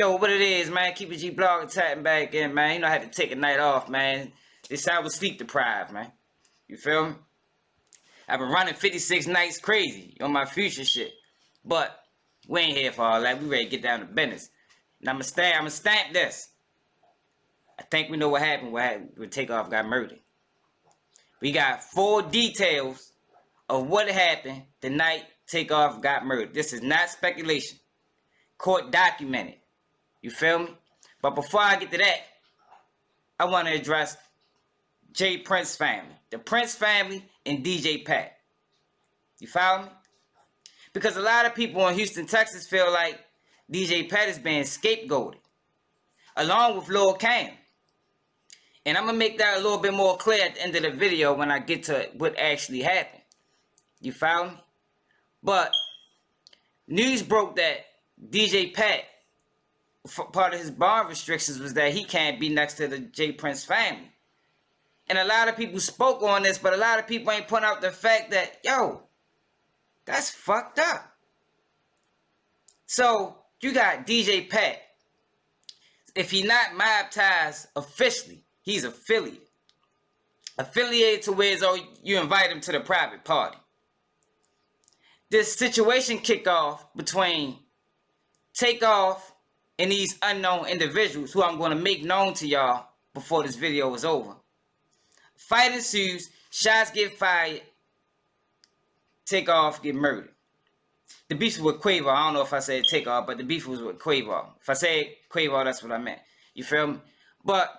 Yo, what it is, man? Keep it G blog attacking back in, man. You know I had to take a night off, man. This I was sleep deprived, man. You feel me? I've been running 56 nights crazy on my future shit. But we ain't here for all that. We ready to get down to business. And I'ma stamp this. I think we know what happened when Takeoff got murdered. We got full details of what happened the night Takeoff got murdered. This is not speculation. Court documented. You feel me? But before I get to that, I want to address J. Prince family. The Prince family and DJ Pat. You follow me? Because a lot of people in Houston, Texas feel like DJ Pat is being scapegoated. Along with Lil Cam. And I'm going to make that a little bit more clear at the end of the video when I get to what actually happened. You follow me? But news broke that DJ Pat, part of his bond restrictions was that he can't be next to the J. Prince family. And a lot of people spoke on this, but a lot of people ain't pointing out the fact that, yo, that's fucked up. So, you got DJ Pat. If he's not mob ties officially, he's affiliated. Affiliated to where you invite him to the private party. This situation kicked off between Takeoff and these unknown individuals who I'm going to make known to y'all before this video is over. Fight ensues, shots get fired, Takeoff get murdered. The beef was with Quavo. I don't know if I said Takeoff, but the beef was with Quavo. If I said Quavo, that's what I meant. You feel me? But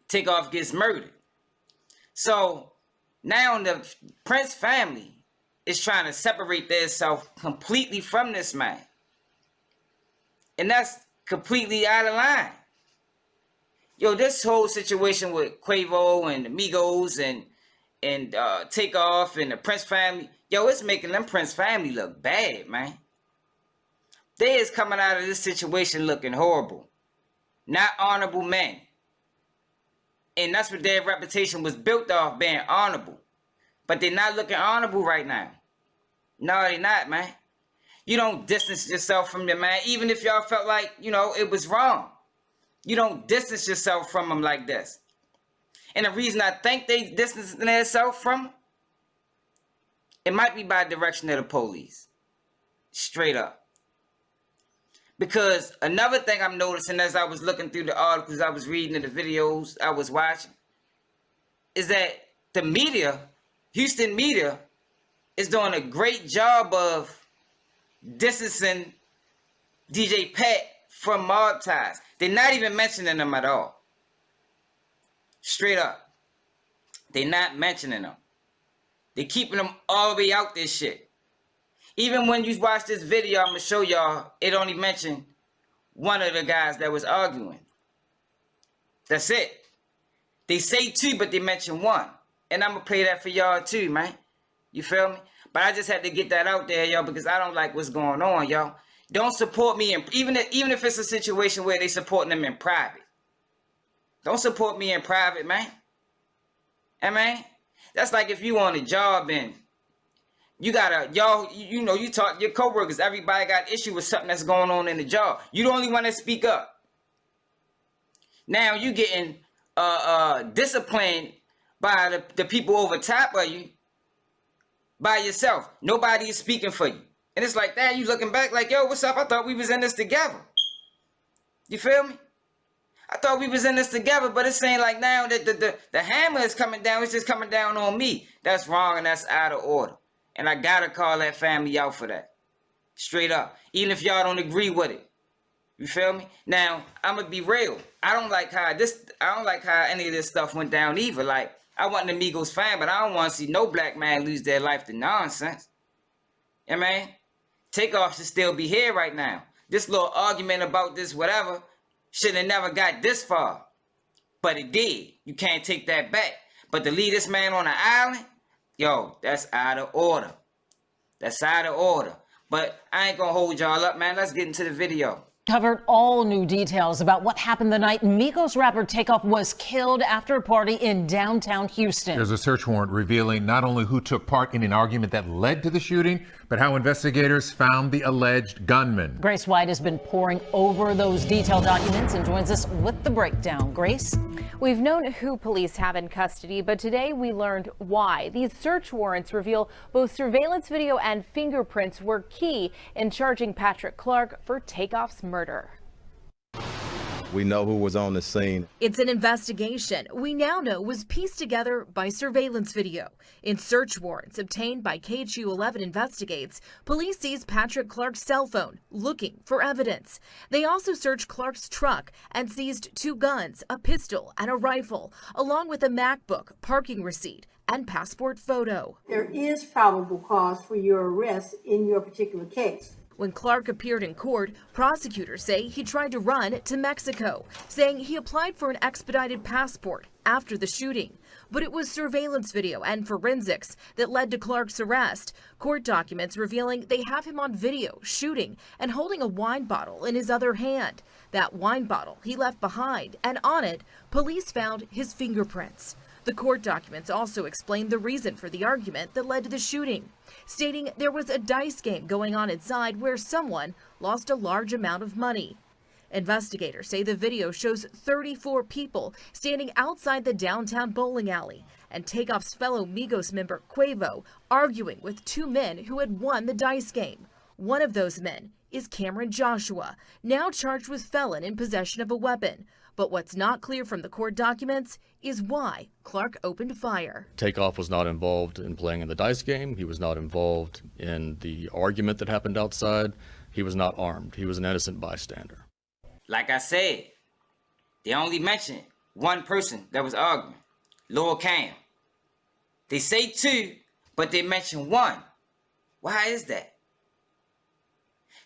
Takeoff gets murdered. So now the Prince family is trying to separate themselves completely from this man. And that's completely out of line. Yo, this whole situation with Quavo and the Migos and Takeoff and the Prince family, yo, it's making them Prince family look bad, man. They is coming out of this situation looking horrible. Not honorable men. And that's what their reputation was built off, being honorable. But they're not looking honorable right now. No, they're not, man. You don't distance yourself from the man, even if y'all felt like, you know, it was wrong. You don't distance yourself from them like this. And the reason I think they distance themselves from them, it might be by direction of the police. Straight up. Because another thing I'm noticing as I was looking through the articles, I was reading the videos I was watching, is that the media, Houston media, is doing a great job of distancing DJ Pat from mob ties. They're not even mentioning them at all. Straight up. They're not mentioning them. They're keeping them all the way out this shit. Even when you watch this video, I'm going to show y'all, it only mentioned one of the guys that was arguing. That's it. They say two, but they mention one. And I'm going to play that for y'all too, man. You feel me? But I just had to get that out there, y'all, because I don't like what's going on, y'all. Don't support me, even if it's a situation where they supporting them in private. Don't support me in private, man. Hey, man, that's like if you on a job and you gotta, y'all, you know, you talk to your coworkers, everybody got issue with something that's going on in the job. You the only one that speak up. Now you getting disciplined by the people over top of you by yourself. Nobody is speaking for you. And it's like that, you looking back like, yo, what's up? I thought we was in this together. You feel me? I thought we was in this together, but it's saying like now that the hammer is coming down, it's just coming down on me. That's wrong and that's out of order. And I gotta call that family out for that. Straight up. Even if y'all don't agree with it. You feel me? Now, I'ma be real. I don't like how any of this stuff went down either. Like, I wasn't a Migos fan, but I don't want to see no black man lose their life to nonsense. You know what I mean? Takeoff should still be here right now. This little argument about this whatever should have never got this far. But it did. You can't take that back. But to leave this man on an island, yo, that's out of order. That's out of order. But I ain't gonna hold y'all up, man. Let's get into the video. Covered all new details about what happened the night Migos rapper Takeoff was killed after a party in downtown Houston. There's a search warrant revealing not only who took part in an argument that led to the shooting, but how investigators found the alleged gunman. Grace White has been poring over those detailed documents and joins us with the breakdown. Grace? We've known who police have in custody, but today we learned why. These search warrants reveal both surveillance video and fingerprints were key in charging Patrick Clark for Takeoff's murder. We know who was on the scene. It's an investigation we now know was pieced together by surveillance video. In search warrants obtained by KHU 11 Investigates, police seized Patrick Clark's cell phone, looking for evidence. They also searched Clark's truck and seized 2 guns, a pistol, and a rifle, along with a MacBook, parking receipt, and passport photo. There is probable cause for your arrest in your particular case. When Clark appeared in court, prosecutors say he tried to run to Mexico, saying he applied for an expedited passport after the shooting. But it was surveillance video and forensics that led to Clark's arrest. Court documents revealing they have him on video shooting and holding a wine bottle in his other hand. That wine bottle he left behind, and on it, police found his fingerprints. The court documents also explain the reason for the argument that led to the shooting, stating there was a dice game going on inside where someone lost a large amount of money. Investigators say the video shows 34 people standing outside the downtown bowling alley and Takeoff's fellow Migos member Quavo arguing with 2 men who had won the dice game. One of those men is Cameron Joshua, now charged with felon in possession of a weapon. But what's not clear from the court documents is why Clark opened fire. Takeoff was not involved in playing in the dice game. He was not involved in the argument that happened outside. He was not armed. He was an innocent bystander. Like I said, they only mentioned one person that was arguing, Lil Cam. They say 2, but they mention 1. Why is that?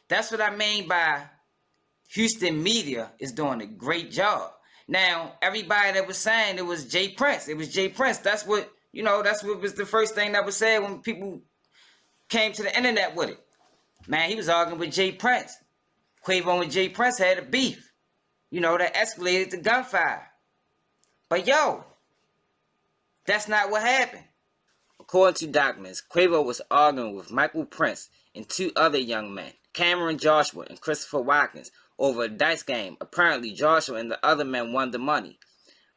That's what I mean by Houston media is doing a great job. Now, everybody that was saying it was Jay Prince. It was Jay Prince. That's what, that's what was the first thing that was said when people came to the internet with it. Man, he was arguing with Jay Prince. Quavo and Jay Prince had a beef. That escalated to gunfire. But that's not what happened. According to documents, Quavo was arguing with Michael Prince and 2 other young men, Cameron Joshua and Christopher Watkins, over a dice game. Apparently, Joshua and the other men won the money.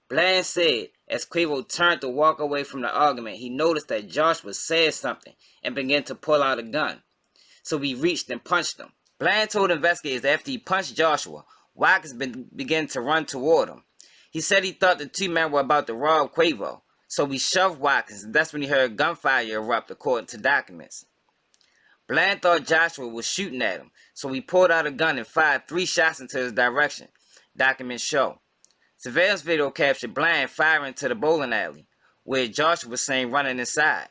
Bland said as Quavo turned to walk away from the argument, he noticed that Joshua said something and began to pull out a gun. So he reached and punched him. Bland told investigators that after he punched Joshua, Watkins began to run toward him. He said he thought the 2 men were about to rob Quavo. So he shoved Watkins, and that's when he heard gunfire erupt, according to documents. Bland thought Joshua was shooting at him, so he pulled out a gun and fired 3 shots into his direction, documents show. Surveillance video captured Bland firing to the bowling alley, where Joshua was seen running inside.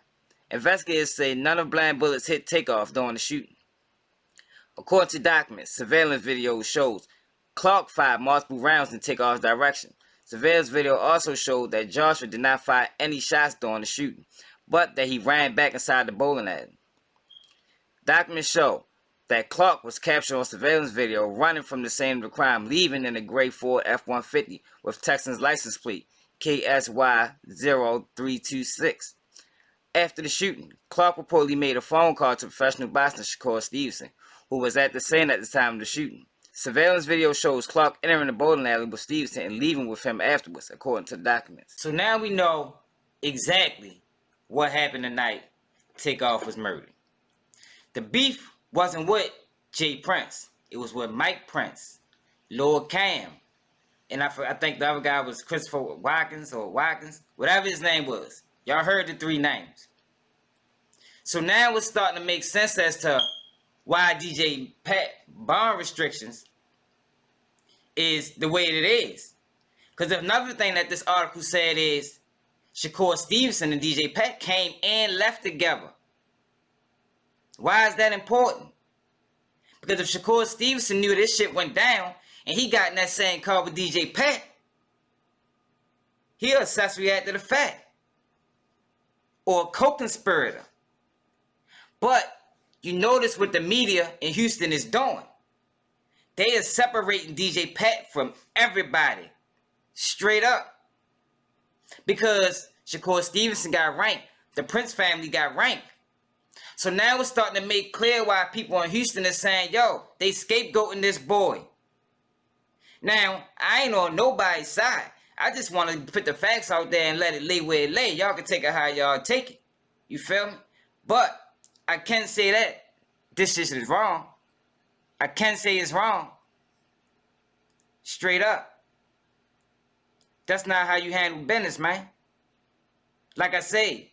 Investigators say none of Bland's bullets hit Takeoff during the shooting. According to documents, surveillance video shows Clark fired multiple rounds in Takeoff's direction. Surveillance video also showed that Joshua did not fire any shots during the shooting, but that he ran back inside the bowling alley. Documents show that Clark was captured on surveillance video running from the scene of the crime, leaving in a gray Ford F-150 with Texans license plate KSY0326. After the shooting, Clark reportedly made a phone call to professional boxer SHAKUR Stevenson, who was at the scene at the time of the shooting. Surveillance video shows Clark entering the bowling alley with Stevenson and leaving with him afterwards, according to the documents. So now we know exactly what happened the night Takeoff was murdered. The beef wasn't with Jay Prince. It was with Mike Prince, Lil Cam, and I think the other guy was Christopher Watkins, whatever his name was. Y'all heard the 3 names. So now it's starting to make sense as to why DJ Pat bond restrictions is the way it is. Because another thing that this article said is SHAKUR Stevenson and DJ Pat came and left together. Why is that important? Because if SHAKUR Stevenson knew this shit went down and he got in that same car with DJ Pat, he accessory after the fact. Or a co-conspirator. But you notice what the media in Houston is doing. they are separating DJ Pat from everybody. Straight up. Because Shakur Stevenson got ranked. The Prince family got ranked. So now it's starting to make clear why people in Houston are saying, yo, they scapegoating this boy. Now, I ain't on nobody's side. I just want to put the facts out there and let it lay where it lay. Y'all can take it how y'all take it. You feel me? But I can't say that this shit is wrong. I can't say it's wrong. Straight up. That's not how you handle business, man. Like I say,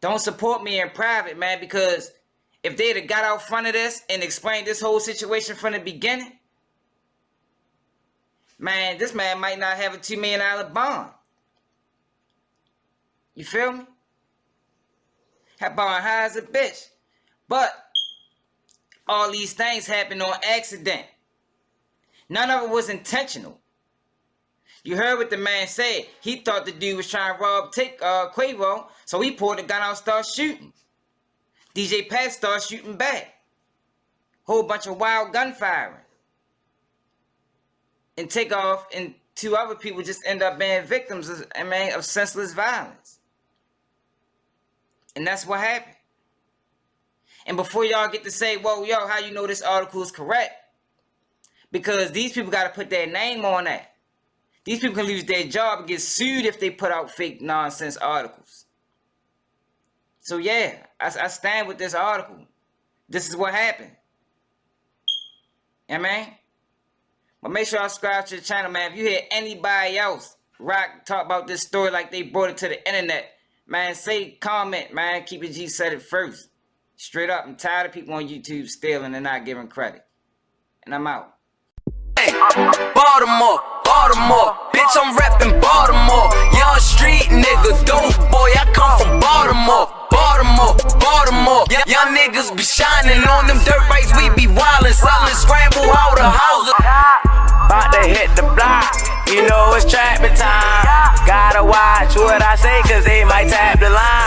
don't support me in private, man, because if they'd have got out front of this and explained this whole situation from the beginning, man, this man might not have a $2 million bond. You feel me? That bond high as a bitch. But all these things happened on accident. None of it was intentional. You heard what the man said. He thought the dude was trying to rob Quavo, so he pulled the gun out and started shooting. DJ Pat started shooting back. Whole bunch of wild gunfiring. And Takeoff and 2 other people just end up being victims of senseless violence. And that's what happened. And before y'all get to say, well, yo, how you know this article is correct? Because these people got to put their name on that. These people can lose their job and get sued if they put out fake nonsense articles. So yeah, I stand with this article. This is what happened. Yeah, man. But make sure y'all subscribe to the channel, man. If you hear anybody else talk about this story like they brought it to the internet, man, comment, man. Keep it G, said it first. Straight up, I'm tired of people on YouTube stealing and not giving credit. And I'm out. Baltimore, bitch, I'm reppin' Baltimore. Young street nigga, dope boy, I come from Baltimore. Young niggas be shining on them dirt bikes, we be wildin', sellin' scramble out of houses. About to hit the block, you know it's trapping time. Gotta watch what I say, cause they might tap the line.